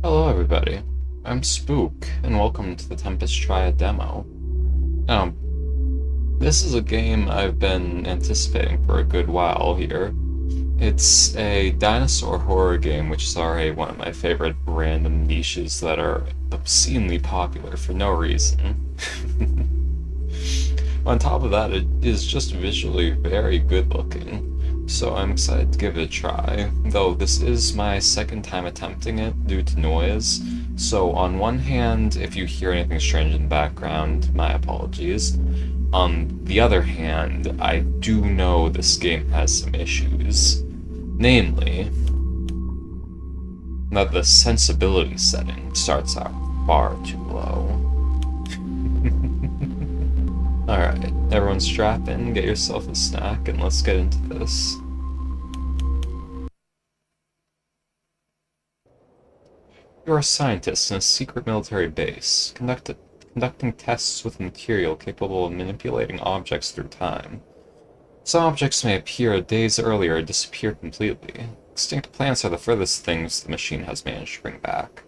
Hello everybody, I'm Spook, and welcome to the Tempus Triad demo. Now, this is a game I've been anticipating for a good while here. It's a dinosaur horror game, which is already one of my favorite random niches that are obscenely popular for no reason. On top of that, it is just visually very good looking, so I'm excited to give it a try, though this is my second time attempting it due to noise. So on one hand, if you hear anything strange in the background, my apologies. On the other hand, I do know this game has some issues. Namely, that the sensibility setting starts out far too low. Alright, everyone strap in, get yourself a snack, and let's get into this. You are a scientist in a secret military base, conducting tests with material capable of manipulating objects through time. Some objects may appear days earlier and disappear completely. Extinct plants are the furthest things the machine has managed to bring back.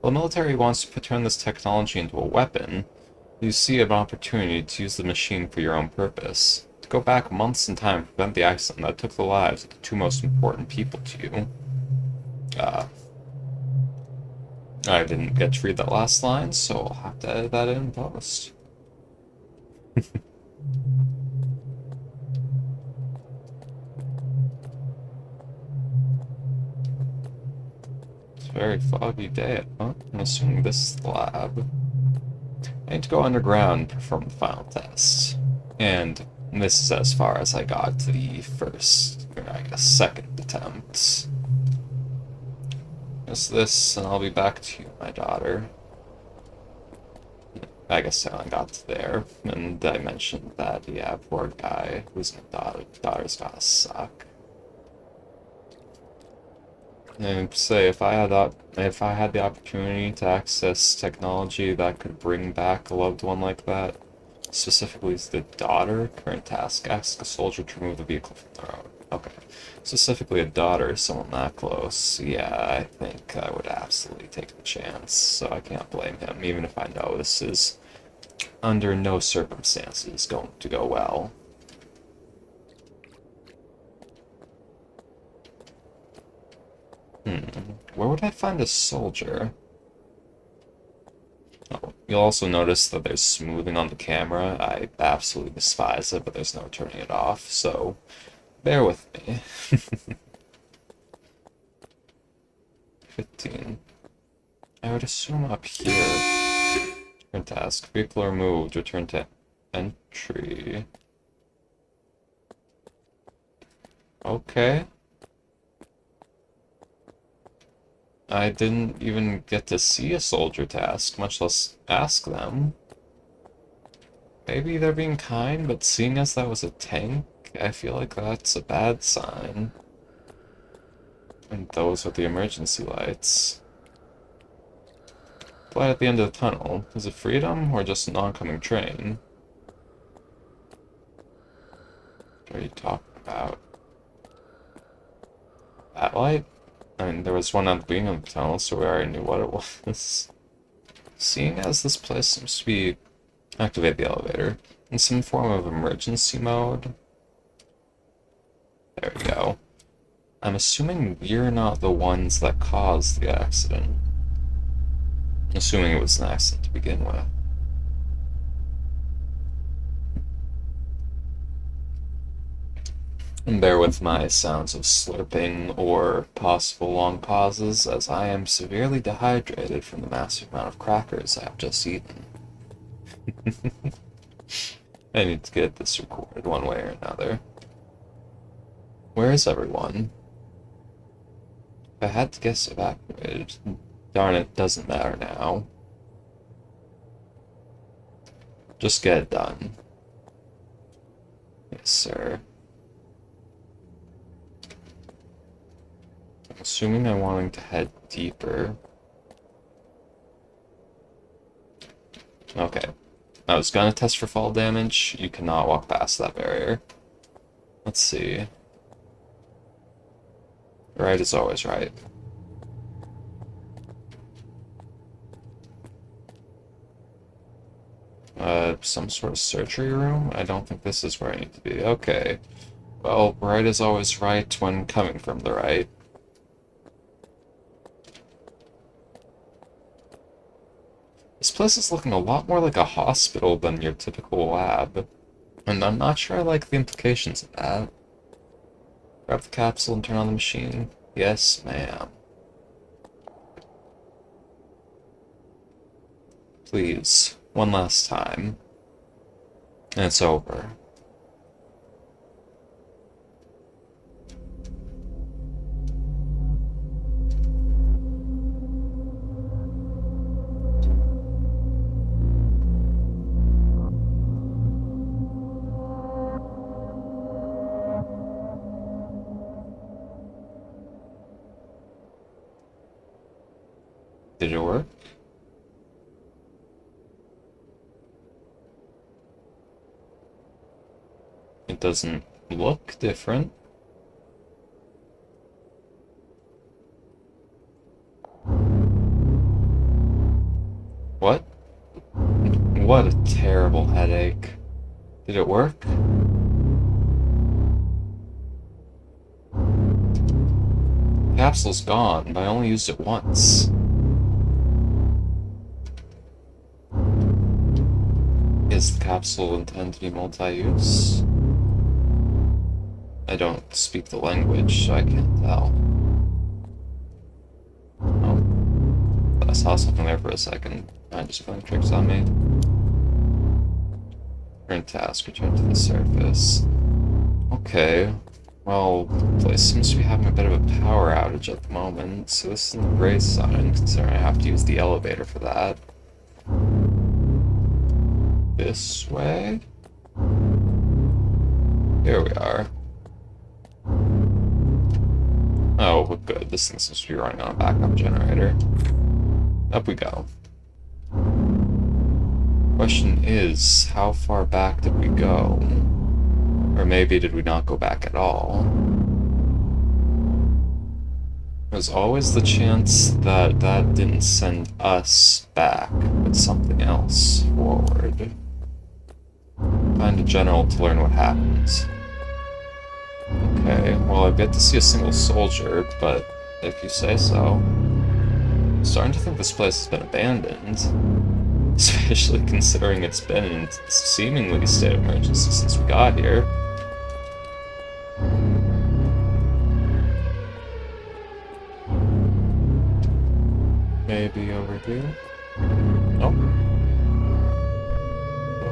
While the military wants to turn this technology into a weapon, you see an opportunity to use the machine for your own purpose. To go back months in time to prevent the accident that took the lives of the two most important people to you. Uh, I didn't get to read that last line, so I'll have to edit that in post. It's a very foggy day. Huh? I'm assuming this is the lab. I need to go underground and perform the final test. And this is as far as I got to the first, or I guess second attempt. Just this, and I'll be back to you, my daughter. I guess I only got to there, and I mentioned that, yeah, poor guy who's my daughter's gotta suck. And say if I had the opportunity to access technology that could bring back a loved one like that, specifically the daughter, current task, ask a soldier to remove the vehicle from the road. Okay. Specifically a daughter, someone that close. Yeah, I think I would absolutely take the chance, so I can't blame him, even if I know this is under no circumstances going to go well. Where would I find a soldier? Oh, you'll also notice that there's smoothing on the camera. I absolutely despise it, but there's no turning it off, so bear with me. 15. I would assume up here. Return task. Vehicle removed. Return to entry. Okay. I didn't even get to see a soldier task, much less ask them. Maybe they're being kind, but seeing as that was a tank, I feel like that's a bad sign. And those are the emergency lights. Light at the end of the tunnel. Is it freedom or just an oncoming train? What are you talking about? That light? I mean, there was one at the beginning of the tunnel, so we already knew what it was. Seeing as this place seems to be... Activate the elevator. In some form of emergency mode. There we go. I'm assuming we're not the ones that caused the accident. Assuming it was an accident to begin with. And bear with my sounds of slurping or possible long pauses, as I am severely dehydrated from the massive amount of crackers I have just eaten. I need to get this recorded one way or another. Where is everyone? If I had to guess evacuated, darn it, doesn't matter now. Just get it done. Yes, sir. I'm assuming I'm wanting to head deeper. Okay. I was gonna test for fall damage. You cannot walk past that barrier. Let's see. Right is always right. Some sort of surgery room? I don't think this is where I need to be. Okay. Well, right is always right when coming from the right. This place is looking a lot more like a hospital than your typical lab. And I'm not sure I like the implications of that. Grab the capsule and turn on the machine. Yes, ma'am. Please. One last time. And it's over. Did it work? It doesn't look different. What? What a terrible headache. Did it work? Capsule's gone, but I only used it once. Is the capsule intended to be multi-use? I don't speak the language, so I can't tell. Oh. I saw something there for a second. I just playing tricks on me. Current task, return to the surface. Okay. Well, the place seems to be having a bit of a power outage at the moment, so this isn't a great sign, considering I have to use the elevator for that. This way? Here we are. Oh, we're good. This thing seems to be running on a backup generator. Up we go. Question is, how far back did we go? Or maybe did we not go back at all? There's always the chance that that didn't send us back, but something else forward. Find a general to learn what happens. Okay, well I've yet to see a single soldier, but if you say so. I'm starting to think this place has been abandoned. Especially considering it's been in seemingly state of emergency since we got here. Maybe over here? Nope.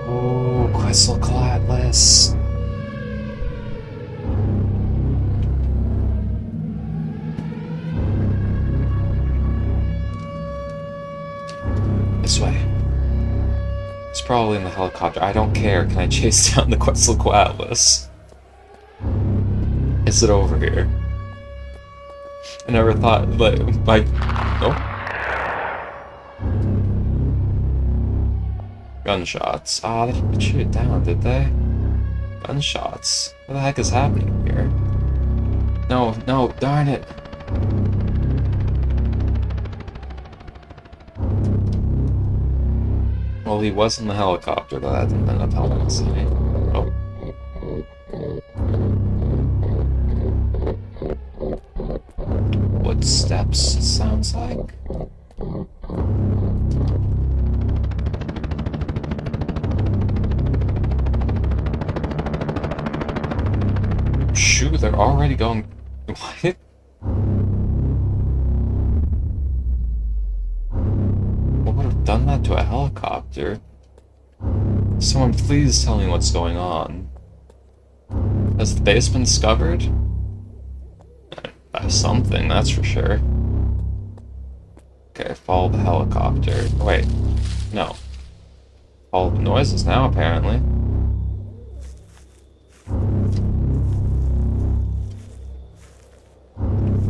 Oh, Crystal Atlas. This way. It's probably in the helicopter. I don't care. Can I chase down the Quetzalcoatl Atlas? Is it over here? I never thought, like, oh. Gunshots. Ah, they didn't shoot it down, did they? Gunshots. What the heck is happening here? No, no, darn it. Well, he was in the helicopter, but that didn't end up helping us any. Oh. Footsteps, sounds like. Shoot, they're already going... What? What would have done that to a helicopter? Someone please tell me what's going on. Has the base been discovered? By something, that's for sure. Okay, follow the helicopter. Wait, no. Follow the noises now, apparently.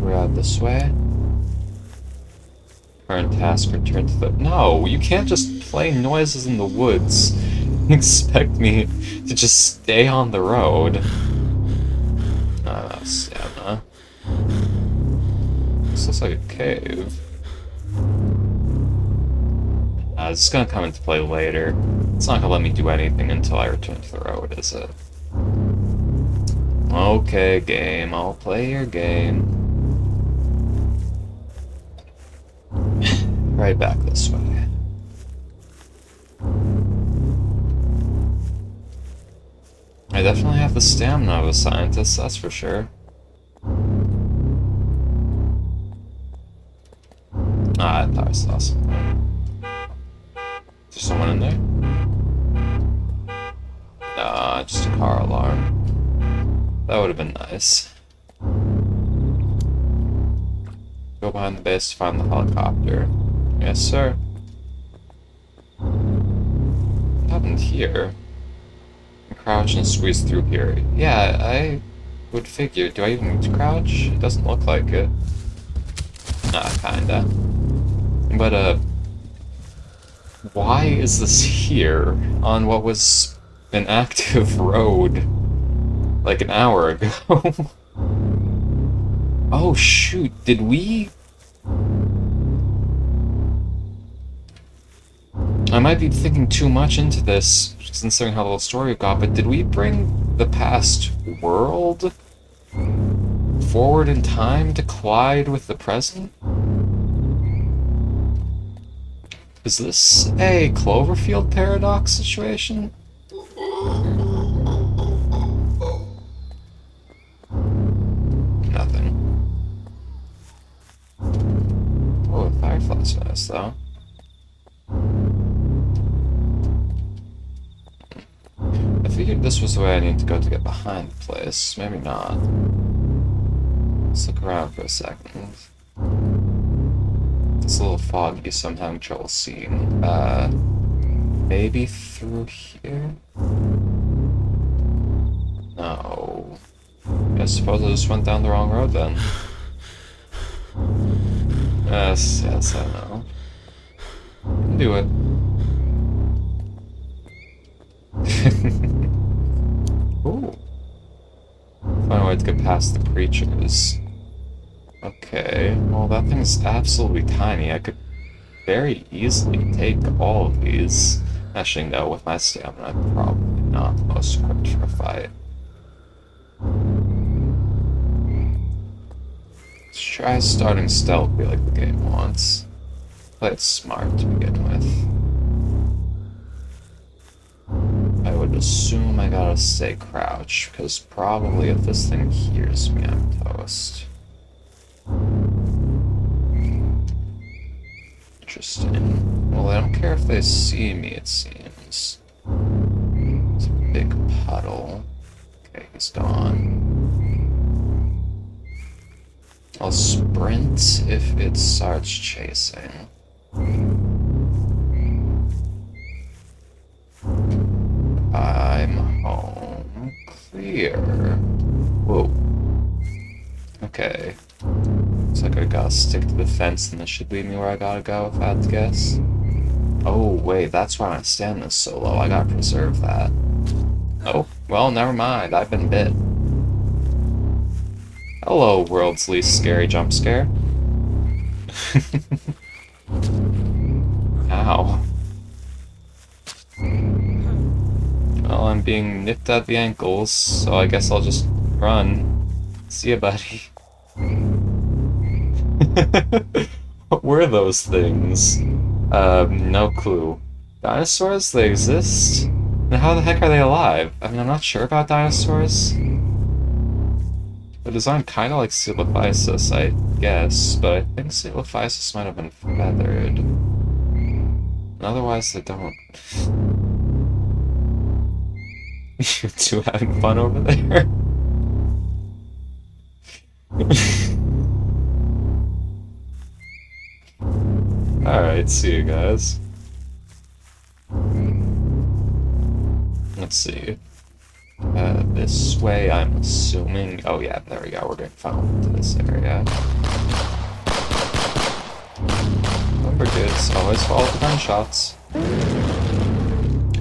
We're this way. Current task, return to the... No, you can't just play noises in the woods and expect me to just stay on the road. That's stamina. This looks like a cave. It's just gonna come into play later. It's not gonna let me do anything until I return to the road, is it? Okay, game. I'll play your game. Right back this way. I definitely have the stamina of a scientist, that's for sure. Ah, I thought I saw something. Is there someone in there? Nah, just a car alarm. That would have been nice. Go behind the base to find the helicopter. Yes, sir. What happened here? Crouch and squeeze through here. Yeah, I would figure. Do I even need to crouch? It doesn't look like it. Nah, kinda. But, why is this here on what was an active road like an hour ago? Oh shoot, did we... I might be thinking too much into this, considering how little story we got, but did we bring the past world forward in time to collide with the present? Is this a Cloverfield paradox situation? Nothing. Oh, the firefly's nice, though. I figured this was the way I need to go to get behind the place. Maybe not. Let's look around for a second. It's a little foggy, so I'm having trouble seeing. Maybe through here? No. I suppose I just went down the wrong road then. Yes, I know. Do it. Ooh. Find a way to get past the creatures. Okay, well that thing's absolutely tiny. I could very easily take all of these. Actually, no, with my stamina, I'm probably not the most equipped for a fight. Let's try starting stealthy like the game wants. Play it smart to begin with. I would assume I gotta stay crouched, because probably if this thing hears me, I'm toast. Interesting. Well, I don't care if they see me, it seems. It's a big puddle. Okay, he's gone. I'll sprint if it starts chasing. I'm home clear. Whoa. Okay. Looks like I gotta stick to the fence and this should lead me where I gotta go if I had to guess. Oh, wait, that's why my stamina's so low. I gotta preserve that. Oh, well, never mind. I've been bit. Hello, world's least scary jump scare. Ow. Well, I'm being nipped at the ankles, so I guess I'll just run. See ya, buddy. What were those things? No clue. Dinosaurs? They exist? And how the heck are they alive? I mean, I'm not sure about dinosaurs. The design kind of like Coelophysis, I guess, but I think Coelophysis might have been feathered. And otherwise, they don't. You two having fun over there? Alright, see you guys. Let's see. This way, I'm assuming... Oh yeah, there we go, we're getting found into this area. Remember, kids, always follow the gunshots.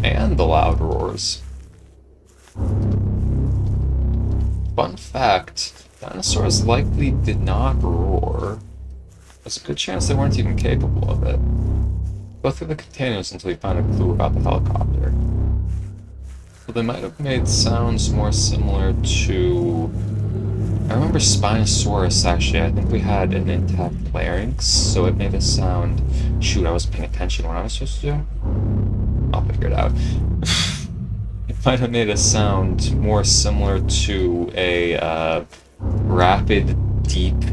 And the loud roars. Fun fact, dinosaurs likely did not roar. There's a good chance they weren't even capable of it. Go through the containers until you find a clue about the helicopter. So they might have made sounds more similar to... I remember Spinosaurus, actually. I think we had an intact larynx, so it made a sound... Shoot, I wasn't paying attention when I was supposed to do. I'll figure it out. It might have made a sound more similar to a rapid, deep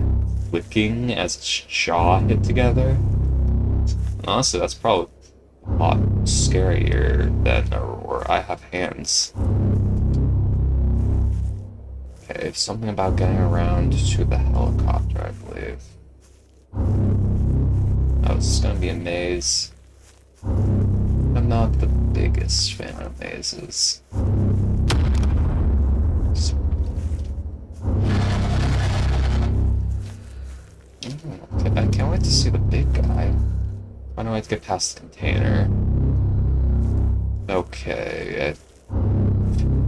clicking as its jaw hit together. And honestly, that's probably a lot scarier than a roar. I have hands. Okay, something about getting around to the helicopter, I believe. Oh, this is gonna be a maze. I'm not the biggest fan of mazes. Okay, I can't wait to see the big guy. I don't wait to get past the container. Okay, I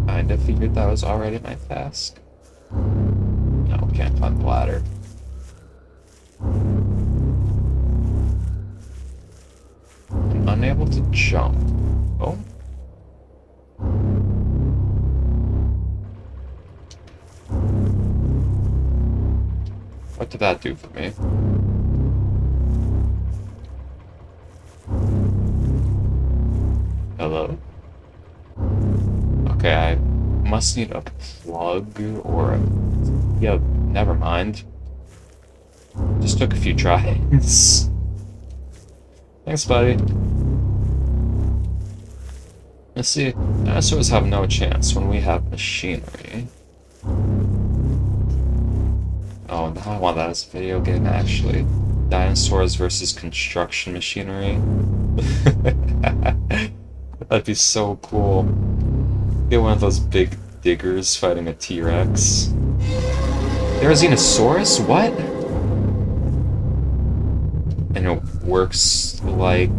kind of figured that was already my task. No, can't climb the ladder. I'm unable to jump. Oh. What did that do for me? Hello? Okay, I must need a plug or a... Yeah, never mind. Just took a few tries. Thanks, buddy. Let's see, dinosaurs have no chance when we have machinery. Oh, now I want that as a video game, actually. Dinosaurs versus construction machinery. That'd be so cool. Get one of those big diggers fighting a T-Rex. Therizinosaurus? What? And it works like...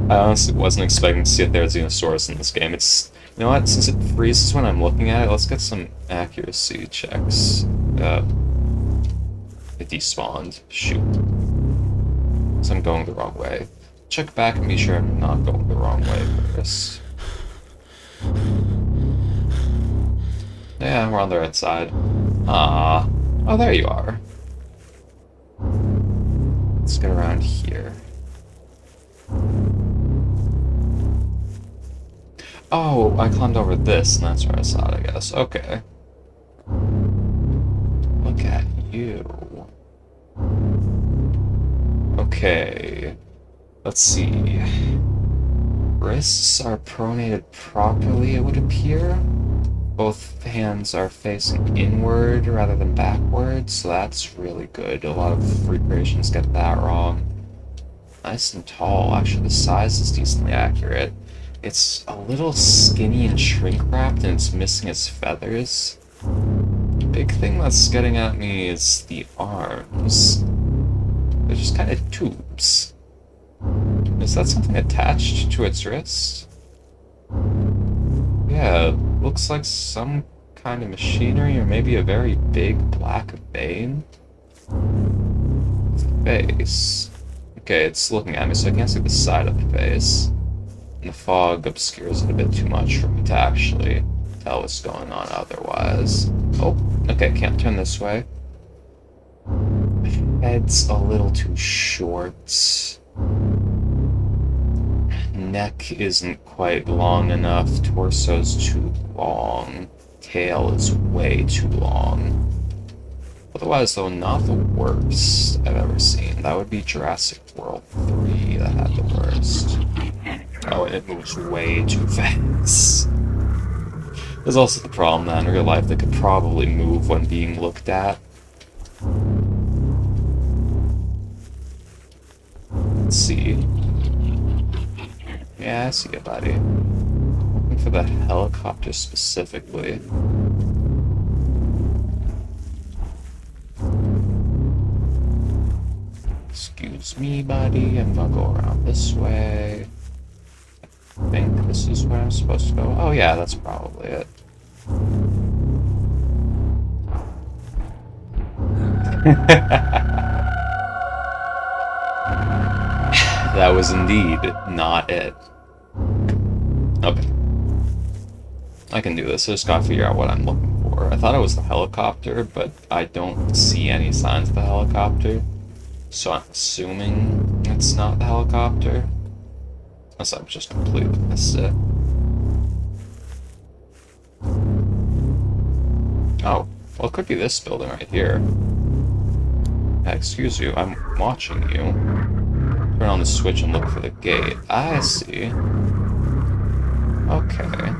I honestly wasn't expecting to see a Therizinosaurus in this game. It's... You know what? Since it freezes when I'm looking at it, let's get some accuracy checks. It despawned. Shoot. So I'm going the wrong way. Check back and be sure I'm not going the wrong way first. Yeah, we're on the right side. Ah. Oh, there you are. Let's get around here. Oh, I climbed over this, and that's where I saw it, I guess. Okay. Look at you. Okay. Let's see. Wrists are pronated properly, it would appear. Both hands are facing inward rather than backwards, so that's really good. A lot of free creations get that wrong. Nice and tall. Actually, the size is decently accurate. It's a little skinny and shrink-wrapped, and it's missing its feathers. The big thing that's getting at me is the arms. They're just kind of tubes. Is that something attached to its wrist? Yeah, looks like some kind of machinery, or maybe a very big black vein. Face. Okay, it's looking at me, so I can't see the side of the face. And the fog obscures it a bit too much for me to actually tell what's going on otherwise. Oh, okay, can't turn this way. Head's a little too short. Neck isn't quite long enough. Torso's too long. Tail is way too long. Otherwise, though, not the worst I've ever seen. That would be Jurassic World 3 that had the worst. Oh, and it moves way too fast. There's also the problem that in real life they could probably move when being looked at. Let's see. Yeah, I see it, buddy. Looking for the helicopter specifically. Excuse me, buddy. I'm gonna go around this way. think this is where I'm supposed to go. Oh yeah, that's probably it. That was indeed not it. Okay. I can do this. I just gotta figure out what I'm looking for. I thought it was the helicopter, but I don't see any signs of the helicopter. So I'm assuming it's not the helicopter. Unless I've just completely missed it. Oh, well, it could be this building right here. Excuse you, I'm watching you. Turn on the switch and look for the gate. I see. Okay.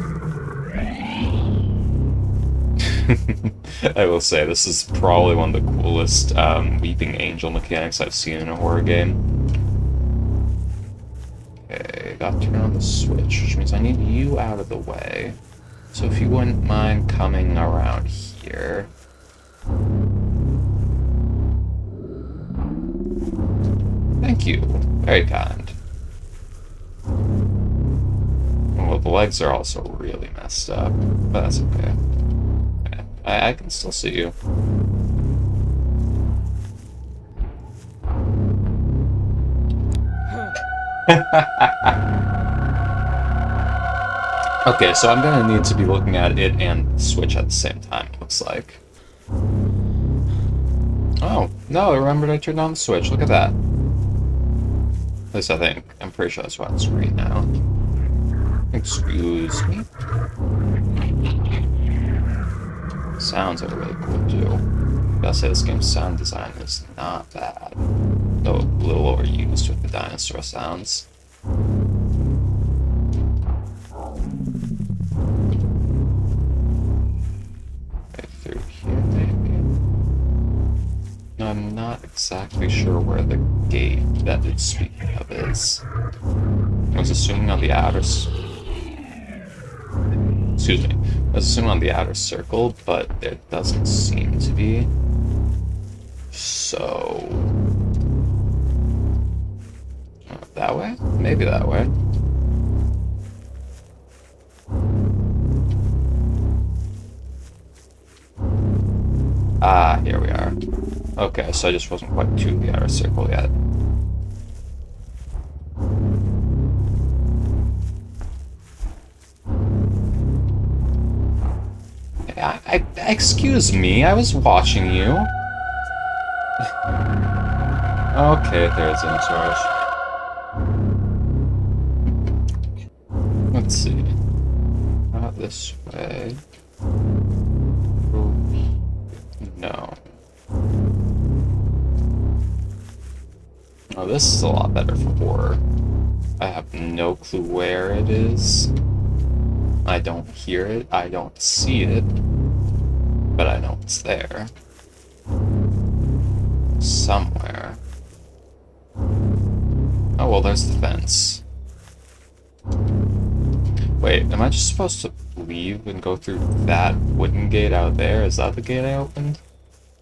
I will say, this is probably one of the coolest Weeping Angel mechanics I've seen in a horror game. Okay, gotta turn on the switch, which means I need you out of the way. So if you wouldn't mind coming around here. Thank you. Very kind. Well, the legs are also really messed up, but that's okay. Okay. I can still see you. Okay, so I'm gonna need to be looking at it and the switch at the same time, it looks like. Oh, no, I remembered I turned on the switch. Look at that. At least I think. I'm pretty sure that's why it's green now. Excuse me. Sounds are really cool, too. Gotta say, this game's sound design is not bad. Though a little overused with the dinosaur sounds. Right through here, maybe? No, I'm not exactly sure where the gate that it's speaking of is. I was assuming on the outer... Excuse me. I was assuming on the outer circle, but there doesn't seem to be. So... that way? Maybe that way. Ah, here we are. Okay, so I just wasn't quite to the outer circle yet. Excuse me, I was watching you. Okay, there's Dinosaurus. Let's see. Not this way. No. Oh, this is a lot better for horror. I have no clue where it is. I don't hear it, I don't see it, but I know it's there. Somewhere. Oh, well, there's the fence. Wait, am I just supposed to leave and go through that wooden gate out there? Is that the gate I opened?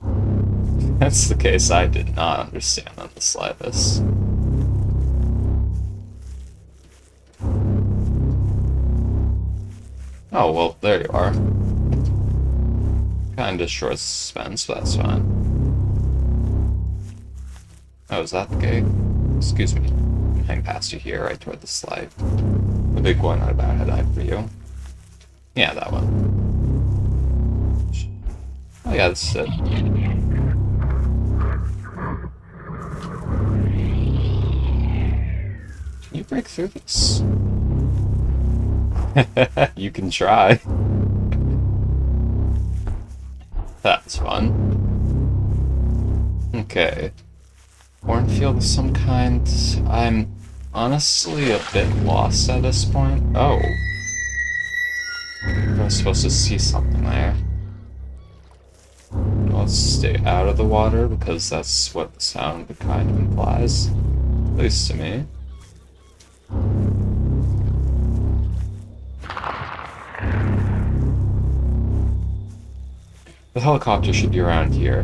If that's the case, I did not understand on the slightest. Oh, well, there you are. Kinda short suspense, but that's fine. Oh, is that the gate? Excuse me. I'm heading past you here, right toward the slide. The big one right about head eye for you. Yeah, that one. Oh yeah, this is it. Can you break through this? You can try. That's fun. Okay. Cornfield of some kind. I'm honestly a bit lost at this point. Oh. I was supposed to see something there. Let's stay out of the water because that's what the sound kind of implies. At least to me. The helicopter should be around here.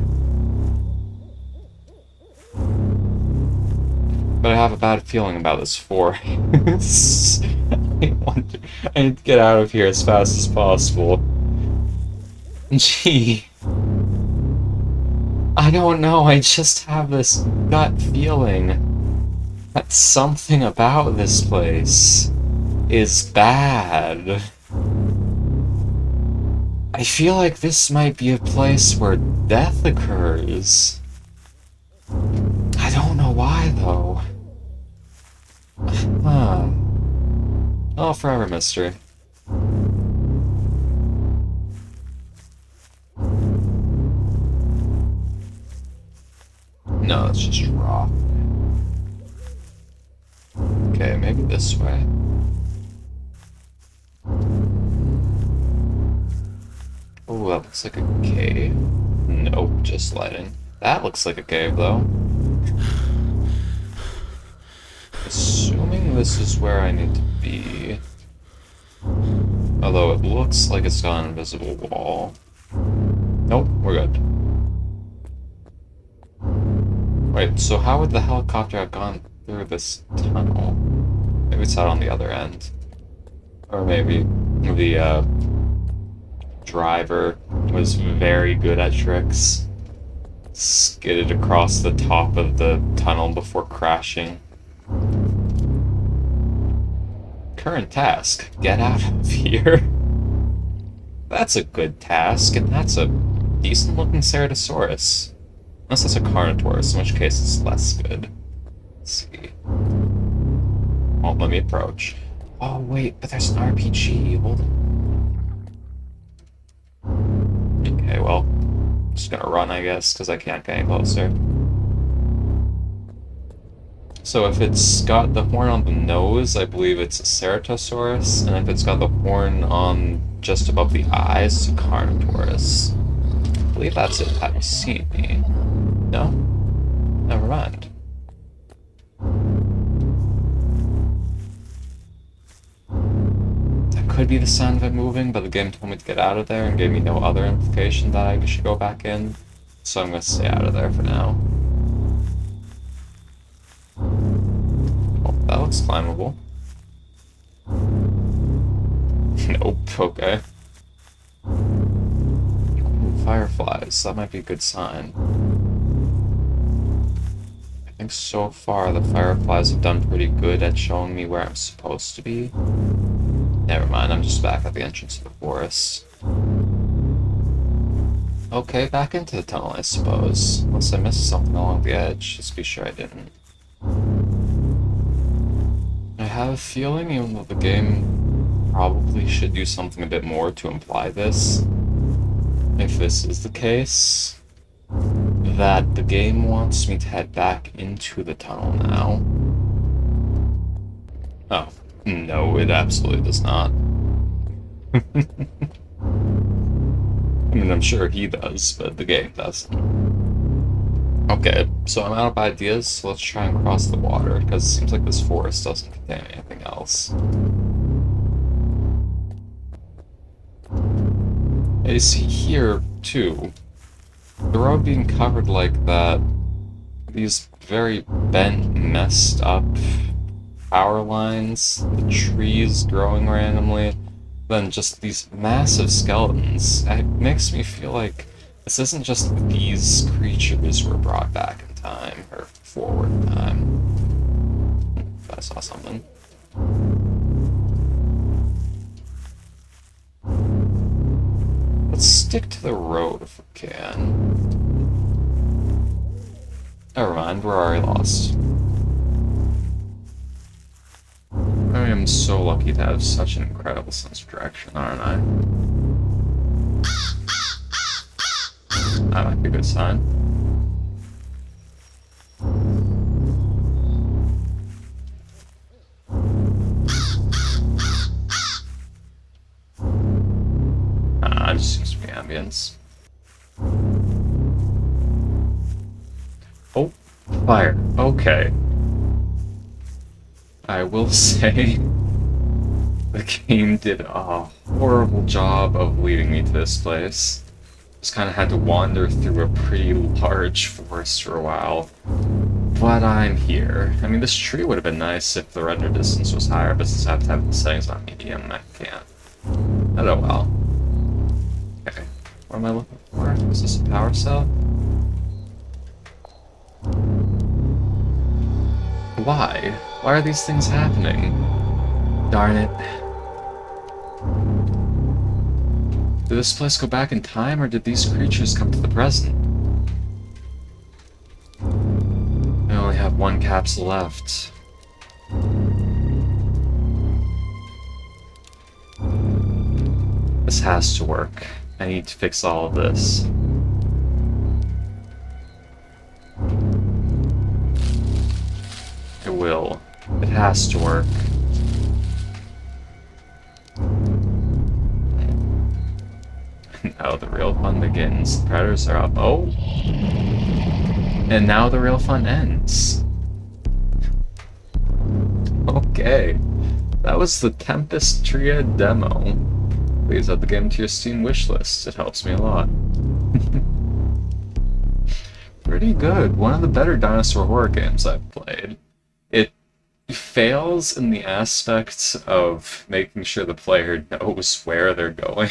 But I have a bad feeling about this forest. I need to get out of here as fast as possible. Gee, I don't know, I just have this gut feeling that something about this place is bad. I feel like this might be a place where death occurs. I don't know why, though. Huh. Oh, forever mystery. No, it's just rock. Okay, maybe this way. Oh, that looks like a cave. Nope, just lighting. That looks like a cave, though. Assuming this is where I need to be. Although it looks like it's got an invisible wall. Nope, we're good. Wait, so how would the helicopter have gone through this tunnel? Maybe it's out on the other end. Or maybe the driver was very good at tricks. Skidded across the top of the tunnel before crashing. Current task, get out of here. That's a good task, and that's a decent looking Ceratosaurus. Unless that's a Carnotaurus, in which case it's less good. Let's see. Won't let me approach. Oh wait, but there's an RPG. Hold on. Okay, well, just gonna run, I guess, because I can't get any closer. So if it's got the horn on the nose, I believe it's a Ceratosaurus, and if it's got the horn on just above the eyes, it's a Carnotaurus. I believe that's it. Have you seen me? No? Never mind. That could be the sound of it moving, but the game told me to get out of there and gave me no other implication that I should go back in. So I'm gonna stay out of there for now. Oh, that looks climbable. Nope, okay. Ooh, fireflies, that might be a good sign. I think so far the fireflies have done pretty good at showing me where I'm supposed to be. Never mind, I'm just back at the entrance of the forest. Okay, back into the tunnel, I suppose. Unless I missed something along the edge, just be sure I didn't. I have a feeling, even though the game probably should do something a bit more to imply this, if this is the case, that the game wants me to head back into the tunnel now. Oh, no, it absolutely does not. I mean, I'm sure he does, but the game doesn't. Okay, so I'm out of ideas, so let's try and cross the water, because it seems like this forest doesn't contain anything else. And you see here, too, the road being covered like that, these very bent, messed up power lines, the trees growing randomly, then just these massive skeletons. It makes me feel like this isn't just these creatures were brought back in time, or forward in time. I saw something. Let's stick to the road if we can. Never mind, we're already lost. I am so lucky to have such an incredible sense of direction, aren't I? That might be a good sign. It just seems to be ambience. Oh, fire. Okay. I will say, the game did a horrible job of leading me to this place. Just kind of had to wander through a pretty large forest for a while. but I'm here. I mean, this tree would have been nice if the render distance was higher, but since I have to have the settings on medium, I can't. Oh well. Okay, what am I looking for? Is this a power cell? Why? Why are these things happening? Darn it. Did this place go back in time, or did these creatures come to the present? I only have one capsule left. This has to work. I need to fix all of this. It will. It has to work. Now the real fun begins. The predators are up. Oh! And now the real fun ends. Okay. That was the Tempus Triad demo. Please add the game to your Steam wishlist. It helps me a lot. Pretty good. One of the better dinosaur horror games I've played. It fails in the aspect of making sure the player knows where they're going.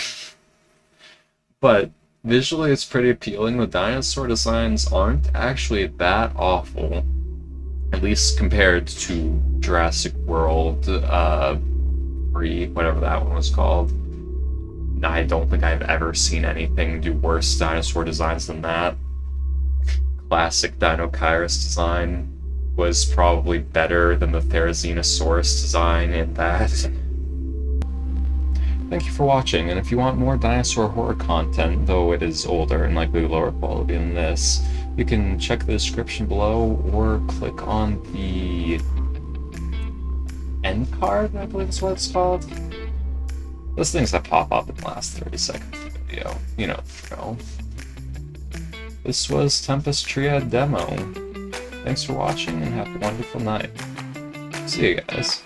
But visually it's pretty appealing. The dinosaur designs aren't actually that awful. At least compared to Jurassic World 3, whatever that one was called. I don't think I've ever seen anything do worse dinosaur designs than that. Classic Dinochirus design was probably better than the Therizinosaurus design in that. Thank you for watching, and if you want more dinosaur horror content, though it is older and likely lower quality than this, you can check the description below or click on the end card, I believe is what it's called. Those things that pop up in the last 30 seconds of the video. You know the drill. This was Tempus Triad demo. Thanks for watching and have a wonderful night. See you guys.